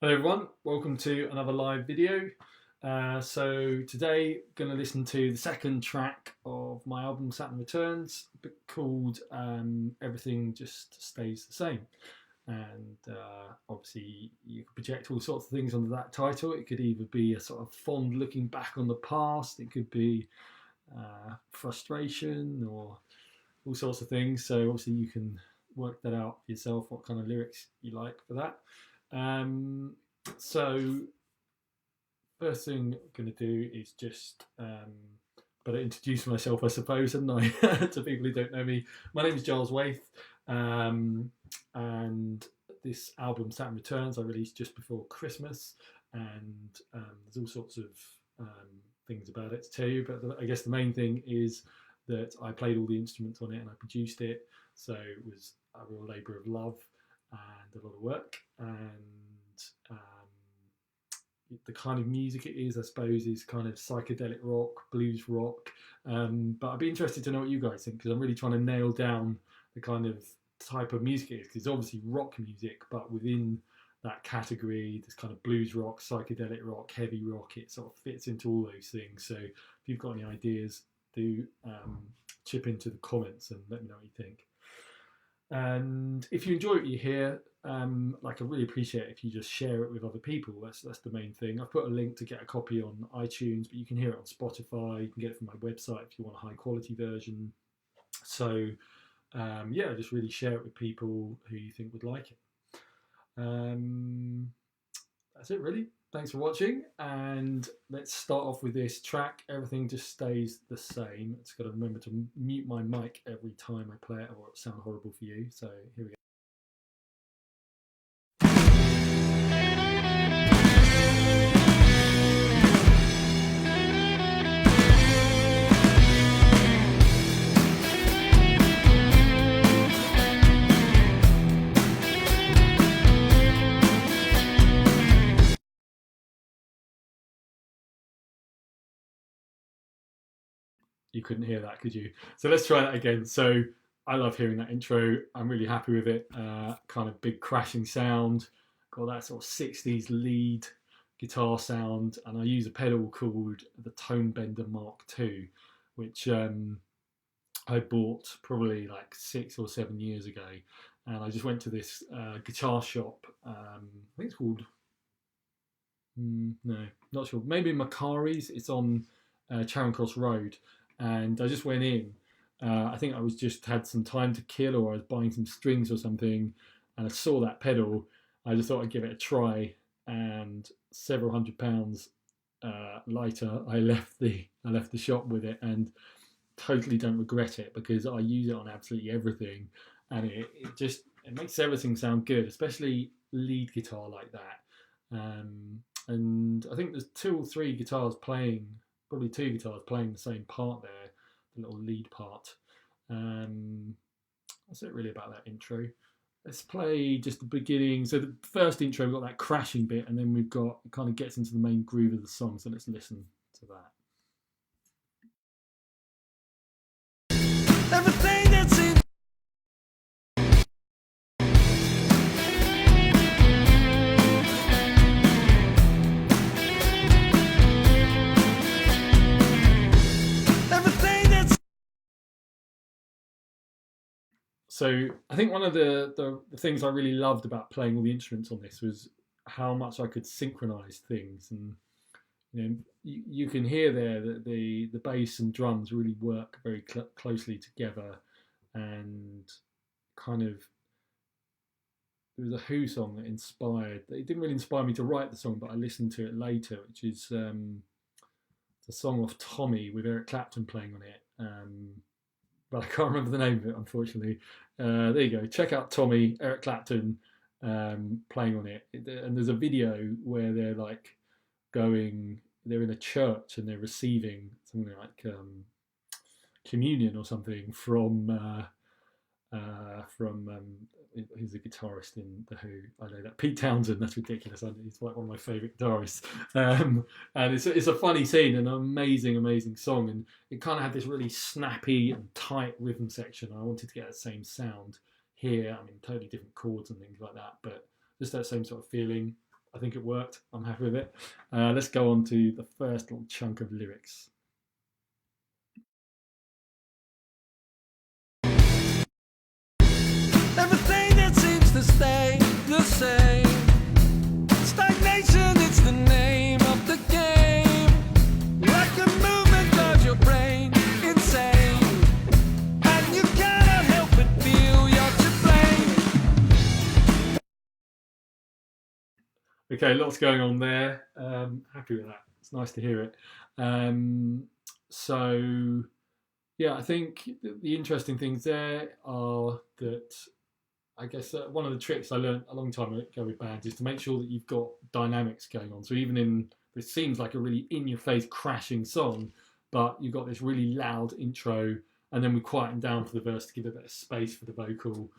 Hello everyone, welcome to another live video. So today going to listen to the second track of my album Saturn Returns, called Everything Just Stays the Same. And obviously you could project all sorts of things under that title. It could either be a sort of fond looking back on the past, it could be frustration or all sorts of things. So obviously you can work that out for yourself, what kind of lyrics you like for that. So first thing I'm going to do is just better introduce myself, I suppose, haven't I? To people who don't know me. My name is Giles Waithe, and this album, Saturn Returns, I released just before Christmas, and there's all sorts of things about it to tell you, but I guess the main thing is that I played all the instruments on it and I produced it, so it was a real labour of love and a lot of work. And the kind of music it is, I suppose, is kind of psychedelic rock, blues rock. But I'd be interested to know what you guys think, because I'm really trying to nail down the kind of type of music it is, because it's obviously rock music, but within that category, this kind of blues rock, psychedelic rock, heavy rock, it sort of fits into all those things. So if you've got any ideas, do chip into the comments and let me know what you think. And if you enjoy what you hear, I really appreciate it if you just share it with other people. That's the main thing. I've put a link to get a copy on iTunes, but you can hear it on Spotify. You can get it from my website if you want a high quality version. So just really share it with people who you think would like it. That's it really. Thanks for watching, and let's start off with this track, Everything Just Stays the Same. It's got to remember to mute my mic every time I play it, or it'll sound horrible for you. So here we go. You couldn't hear that, could you? So let's try that again. So I love hearing that intro. I'm really happy with it. Kind of big crashing sound, got that sort of 60s lead guitar sound, and I use a pedal called the Tone Bender Mark II, which I bought probably like 6 or 7 years ago. And I just went to this guitar shop. I think it's called, no, not sure. Maybe Macari's. It's on Charing Cross Road. And I just went in. I think I was just had some time to kill, or I was buying some strings or something, and I saw that pedal. I just thought I'd give it a try, and several £100 later, I left the shop with it, and totally don't regret it, because I use it on absolutely everything, and it makes everything sound good, especially lead guitar like that. And I think there's 2 or 3 guitars playing. Probably 2 guitars playing the same part there, the little lead part. That's it really about that intro. Let's play just the beginning. So the first intro, we've got that crashing bit, and then we've got, it kind of gets into the main groove of the song. So let's listen to that. Everything that's in So I think one of the things I really loved about playing all the instruments on this was how much I could synchronize things, and you can hear there that the bass and drums really work very closely together, and kind of there was a Who song that inspired. It didn't really inspire me to write the song, but I listened to it later, which is the song off Tommy with Eric Clapton playing on it. But I can't remember the name of it, unfortunately. There you go. Check out Tommy, Eric Clapton playing on it. And there's a video where they're like they're in a church and they're receiving something like communion or something from who's a guitarist in the Who. I know that, Pete Townsend. That's ridiculous. He's like one of my favourite guitarists. And it's a funny scene, an amazing song, and it kind of had this really snappy and tight rhythm section. I wanted to get that same sound here. I mean, totally different chords and things like that, but just that same sort of feeling. I think it worked. I'm happy with it. Let's go on to the first little chunk of lyrics. Everything that seems to stay the same. Stagnation, it's the name of the game. Like a movement drives your brain insane. And you cannot help but feel you're to blame. Okay, lots going on there. Happy with that. It's nice to hear it. So, yeah, I think the interesting things there are that I guess one of the tricks I learned a long time ago with bands is to make sure that you've got dynamics going on. So even in this seems like a really in-your-face crashing song, but you've got this really loud intro, and then we quieten down for the verse to give a bit of space for the vocal.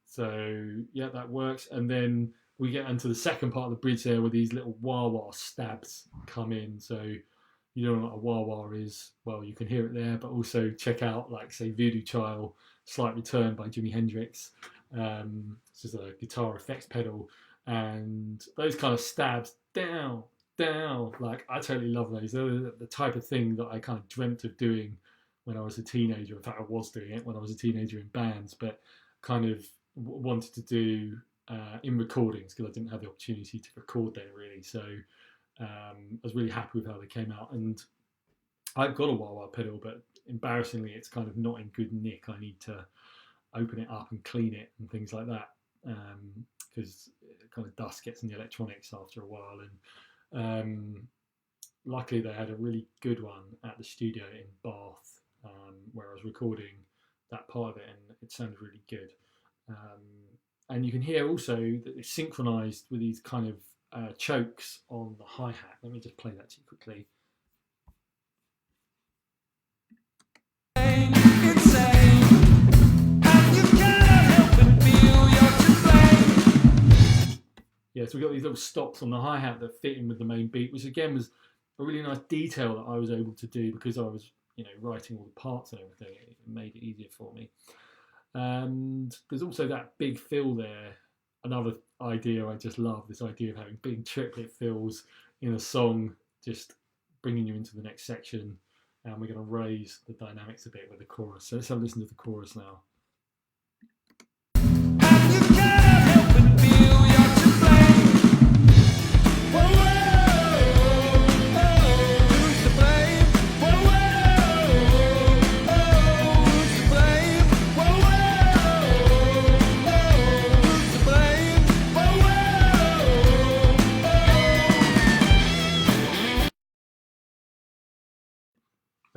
So yeah, that works. And then we get into the second part of the bridge there, where these little wah-wah stabs come in. So you don't know what a wah-wah is. Well, you can hear it there, but also check out, like, say, Voodoo Child, Slight Return by Jimi Hendrix. It's just a guitar effects pedal, and those kind of stabs down, down. Like, I totally love those. They're the type of thing that I kind of dreamt of doing when I was a teenager. In fact, I was doing it when I was a teenager in bands, but kind of wanted to do in recordings because I didn't have the opportunity to record there really. So I was really happy with how they came out, and I've got a wah-wah pedal, but embarrassingly, it's kind of not in good nick. I need to open it up and clean it and things like that, because kind of dust gets in the electronics after a while. And luckily, they had a really good one at the studio in Bath, where I was recording that part of it, and it sounded really good. And you can hear also that it's synchronized with these kind of chokes on the hi-hat. Let me just play that to you quickly. Yeah, so we've got these little stops on the hi-hat that fit in with the main beat, which again was a really nice detail that I was able to do because I was, writing all the parts and everything. It made it easier for me. And there's also that big fill there. Another idea I just love, this idea of having big triplet fills in a song, just bringing you into the next section. And we're going to raise the dynamics a bit with the chorus. So let's have a listen to the chorus now.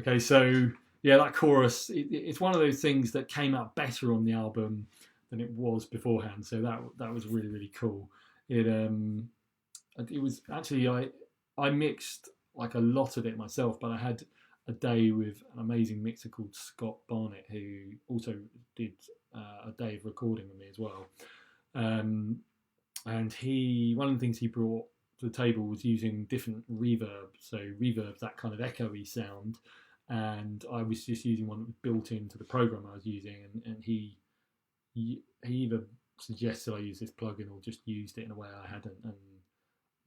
Okay, so yeah, that chorus, it's one of those things that came out better on the album than it was beforehand. So that was really, really cool. It was actually, I mixed like a lot of it myself, but I had a day with an amazing mixer called Scott Barnett, who also did a day of recording with me as well. And one of the things he brought to the table was using different reverb. So reverb, that kind of echoey sound, and I was just using one that was built into the program I was using, and he either suggested I use this plugin or just used it in a way I hadn't, and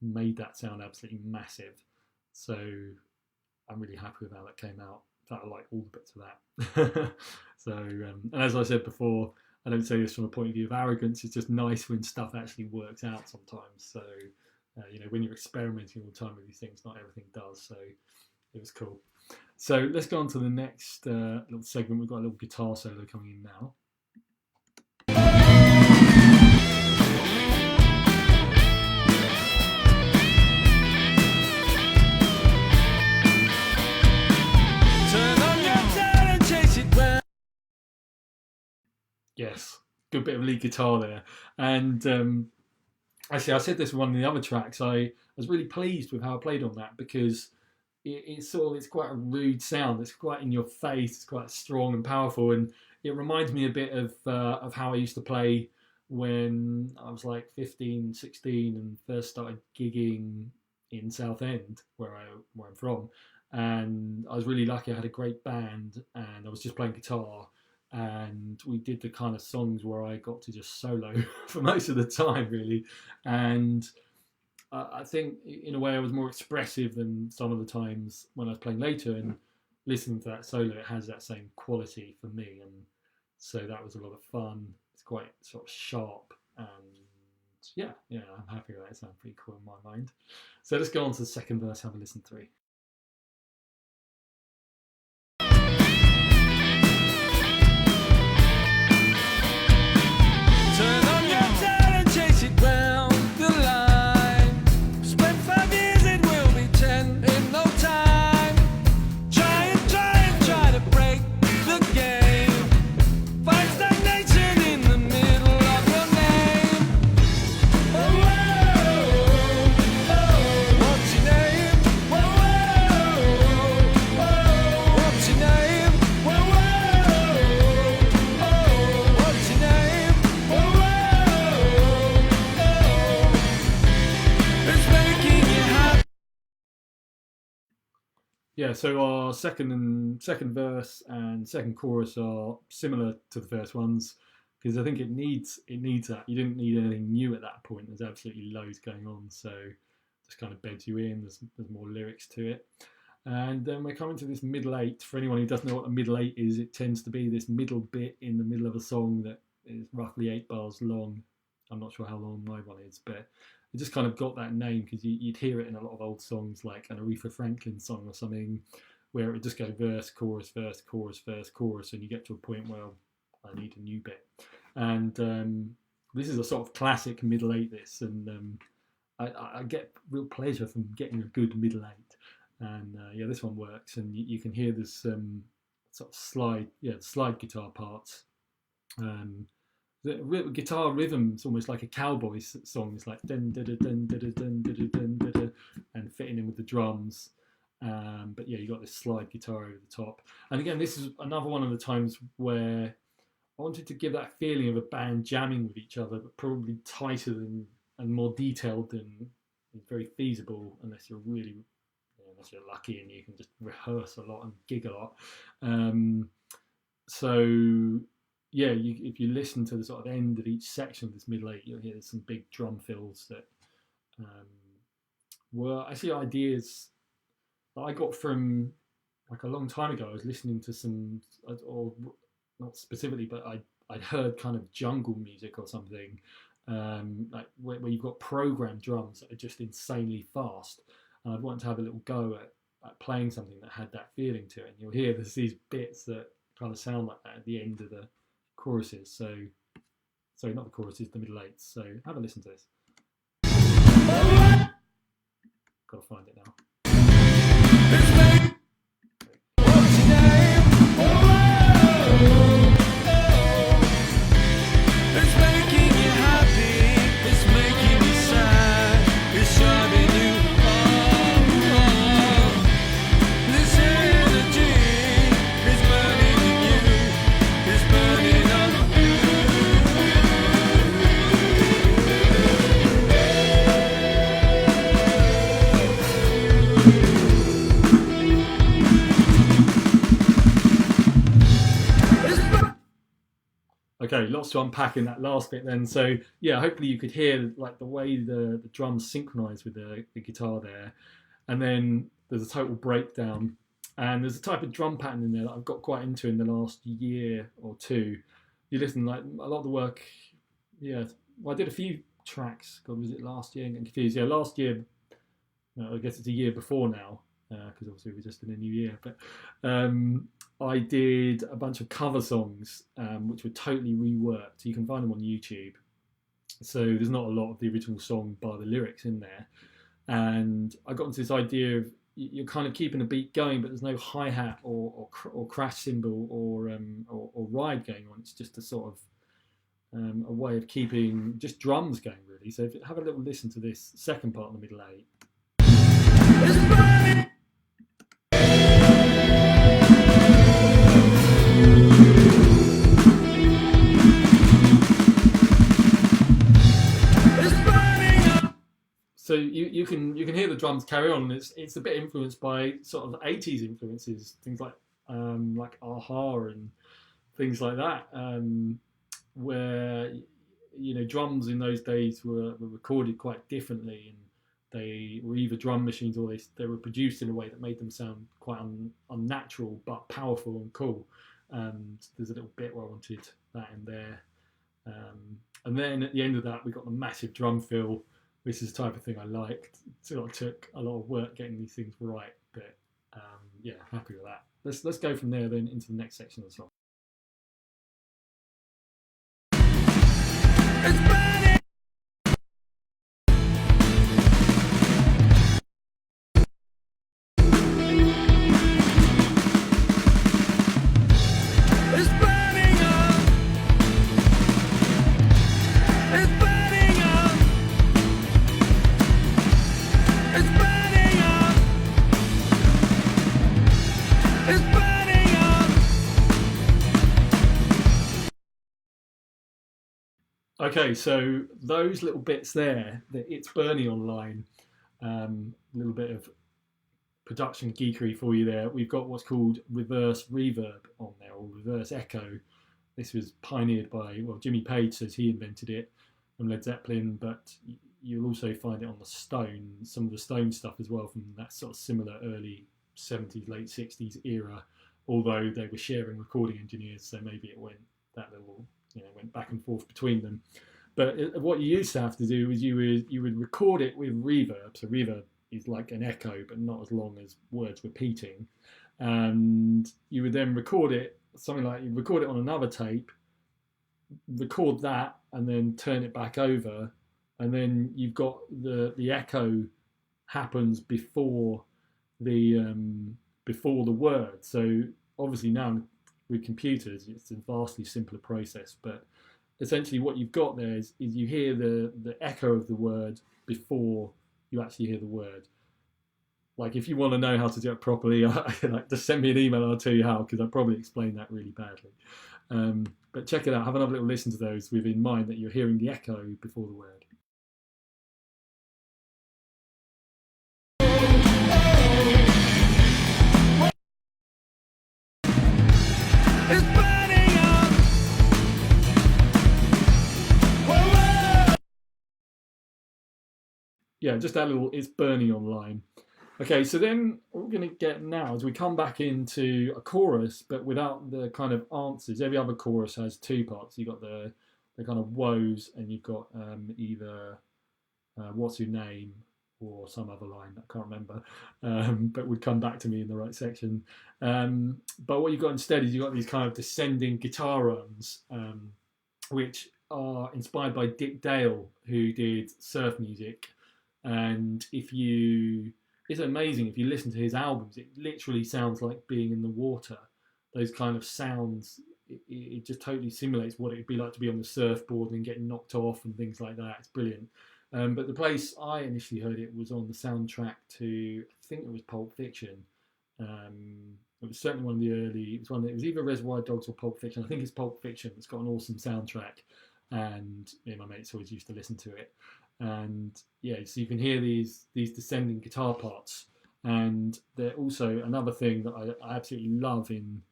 made that sound absolutely massive. So I'm really happy with how that came out. In fact, I like all the bits of that. So, and as I said before, I don't say this from a point of view of arrogance. It's just nice when stuff actually works out sometimes. So, when you're experimenting all the time with these things, not everything does. So it was cool. So let's go on to the next little segment. We've got a little guitar solo coming in now. Yes, good bit of lead guitar there. And actually, I said this in one of the other tracks. I was really pleased with how I played on that because it's quite a rude sound. It's quite in your face. It's quite strong and powerful, and it reminds me a bit of how I used to play when I was like 15, 16 and first started gigging in Southend, where I'm from. And I was really lucky. I had a great band, and I was just playing guitar. and we did the kind of songs where I got to just solo for most of the time, really. And I think, in a way, I was more expressive than some of the times when I was playing later. And listening to that solo, it has that same quality for me, and so that was a lot of fun. It's quite sort of sharp, and yeah, I'm happy with that. It sounds pretty cool in my mind. So let's go on to the second verse. Have a listen through. Turn on your tail and chase it round the line. Spend 5 years, it will be 10 in no time. Try to break the game. Find stagnation in the middle of your name. Oh, what's your name? What's your name? What's your name? It's making you happy. Yeah, so our second verse and second chorus are similar to the first ones, because I think it needs that. You didn't need anything new at that point. There's absolutely loads going on, so just kind of beds you in. There's more lyrics to it. And then we're coming to this middle eight. For anyone who doesn't know what a middle eight is, it tends to be this middle bit in the middle of a song that is roughly 8 bars long. I'm not sure how long my one is, but it just kind of got that name because you'd hear it in a lot of old songs, like an Aretha Franklin song or something, where it would just go verse, chorus, verse, chorus, verse, chorus, and you get to a point where I need a new bit. And this is a sort of classic middle eight, this, and I get real pleasure from getting a good middle eight. And yeah, this one works, and you can hear this sort of slide guitar parts. The guitar rhythm's almost like a cowboy song. It's like dun dun dun dun dun dun dun dun, and fitting in with the drums. But yeah, you got this slide guitar over the top. And again, this is another one of the times where I wanted to give that feeling of a band jamming with each other, but probably tighter than and more detailed than is very feasible, unless you're lucky and you can just rehearse a lot and gig a lot. So yeah, if you listen to the sort of end of each section of this middle eight, you'll hear there's some big drum fills that were actually ideas that I got from like a long time ago. I was listening to some, or not specifically, but I'd heard kind of jungle music or something, like where you've got programmed drums that are just insanely fast. And I'd want to have a little go at playing something that had that feeling to it. And you'll hear there's these bits that kind of sound like that at the end of the choruses. So, sorry, not the choruses, the middle eights. So have a listen to this. Gotta find it now. It's making you happy, it's making you sad, it's driving you on. This energy is burning in you, it's burning up you. Okay, lots to unpack in that last bit then. So yeah, hopefully you could hear like the way the drums synchronize with the guitar there. And then there's a total breakdown. And there's a type of drum pattern in there that I've got quite into in the last year or two. You listen, like a lot of the work, yeah. Well, I did a few tracks. God, was it last year? I'm getting confused. Yeah, last year. No, I guess it's a year before now, because obviously we're just in a new year. But I did a bunch of cover songs, which were totally reworked. You can find them on YouTube. So there's not a lot of the original song bar the lyrics in there. And I got into this idea of you're kind of keeping the beat going, but there's no hi-hat or crash cymbal or ride going on. It's just a sort of a way of keeping just drums going, really. So have a little listen to this second part in the middle eight. So you can hear the drums carry on. It's a bit influenced by sort of 80s influences, things like a-ha and things like that, where drums in those days were recorded quite differently, and they were either drum machines or they were produced in a way that made them sound quite unnatural but powerful and cool. And there's a little bit where I wanted that in there. And then at the end of that, we got the massive drum fill. This is the type of thing I liked. So it took a lot of work getting these things right, but yeah, happy with that. Let's go from there then into the next section of the song. It's burning. It's burning up. It's burning up. It's burning up. It's burning up. Okay, so those little bits there, the It's Burning online, a little bit of production geekery for you there. We've got what's called reverse reverb on there, or reverse echo. This was pioneered by, well, Jimmy Page says he invented it from Led Zeppelin, but you'll also find it on the Stone, some of the Stone stuff as well from that sort of similar early 70s, late 60s era, although they were sharing recording engineers, so maybe it went that little, went back and forth between them. But what you used to have to do was you would record it with reverb. So reverb is like an echo, but not as long as words repeating. And you would then record it, something like you record it on another tape, record that, and then turn it back over, and then you've got the echo happens before the word. So obviously now with computers, it's a vastly simpler process, but essentially what you've got there is you hear the echo of the word before you actually hear the word. Like, if you want to know how to do it properly, just send me an email and I'll tell you how, because I probably explained that really badly. But check it out, have another little listen to those with in mind that you're hearing the echo before the word. It's burning up. Whoa. Yeah, just that little It's Burning online. Okay, so then what we're going to get now is we come back into a chorus, but without the kind of answers. Every other chorus has two parts. You've got the kind of woes, and you've got either what's your name or some other line that I can't remember, but would come back to me in the right section. But what you've got instead is you've got these kind of descending guitar runs, which are inspired by Dick Dale, who did surf music. And it's amazing if you listen to his albums, it literally sounds like being in the water. Those kind of sounds, it just totally simulates what it would be like to be on the surfboard and getting knocked off and things like that. It's brilliant. But the place I initially heard it was on the soundtrack to, I think it was Pulp Fiction. It was certainly one of the early, it was either Reservoir Dogs or Pulp Fiction. I think it's Pulp Fiction. It's got an awesome soundtrack, and me and my mates always used to listen to it. And yeah, so you can hear these descending guitar parts, and they're also another thing that I absolutely love in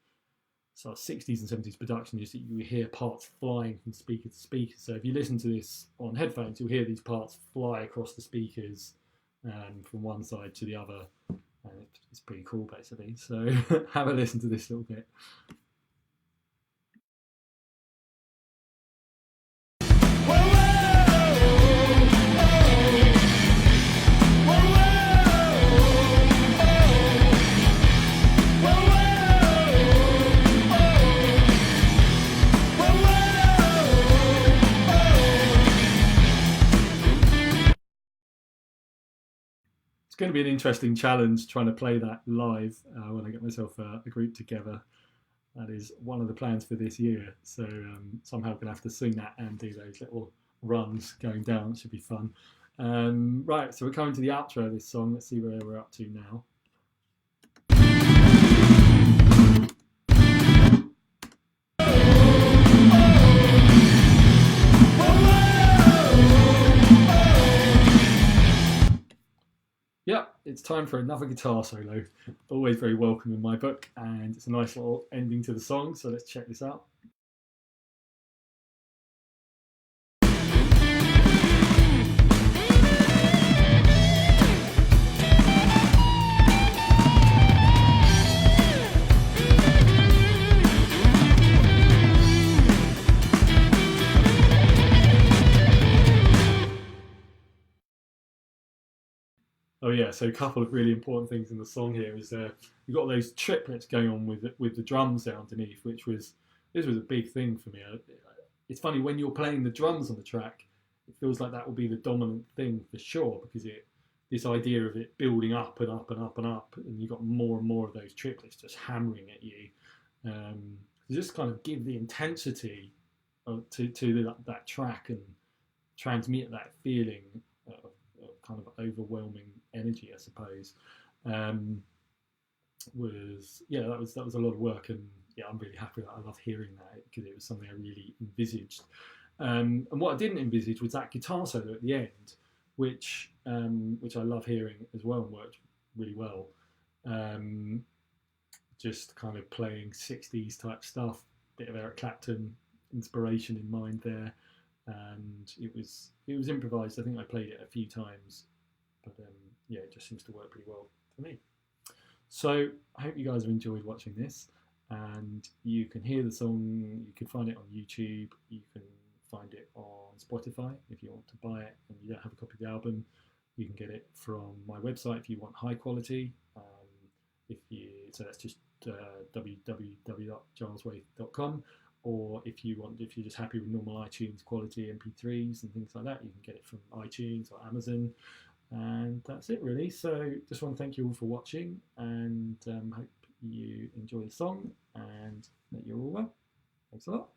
sort of 60s and 70s production is that you hear parts flying from speaker to speaker. So if you listen to this on headphones, you'll hear these parts fly across the speakers from one side to the other, and it's pretty cool basically. So have a listen to this little bit. It's going to be an interesting challenge trying to play that live when I get myself a group together. That is one of the plans for this year. So somehow I'm going to have to sing that and do those little runs going down. It should be fun. Right, so we're coming to the outro of this song. Let's see where we're up to now. Yep, it's time for another guitar solo. Always very welcome in my book, and it's a nice little ending to the song, so let's check this out. Oh yeah, so a couple of really important things in the song here is you've got those triplets going on with the drums there underneath, which was this was a big thing for me. It's funny when you're playing the drums on the track, it feels like that will be the dominant thing for sure because this idea of it building up and up and up and up, and you've got more and more of those triplets just hammering at you. To just kind of give the intensity to that track and transmit that feeling of kind of overwhelming energy, I suppose. That was a lot of work, and yeah, I'm really happy that I love hearing that because it was something I really envisaged. And what I didn't envisage was that guitar solo at the end, which I love hearing as well and worked really well. Just kind of playing 60s type stuff, bit of Eric Clapton inspiration in mind there, and it was improvised. I think I played it a few times, but yeah, it just seems to work pretty well for me. So I hope you guys have enjoyed watching this, and you can hear the song, you can find it on YouTube, you can find it on Spotify if you want to buy it and you don't have a copy of the album. You can get it from my website if you want high quality. So that's just www.gileswaithe.com, or if you're just happy with normal iTunes quality MP3s and things like that, you can get it from iTunes or Amazon. And that's it really. So just want to thank you all for watching, and hope you enjoy the song and that you're all well. Thanks a lot.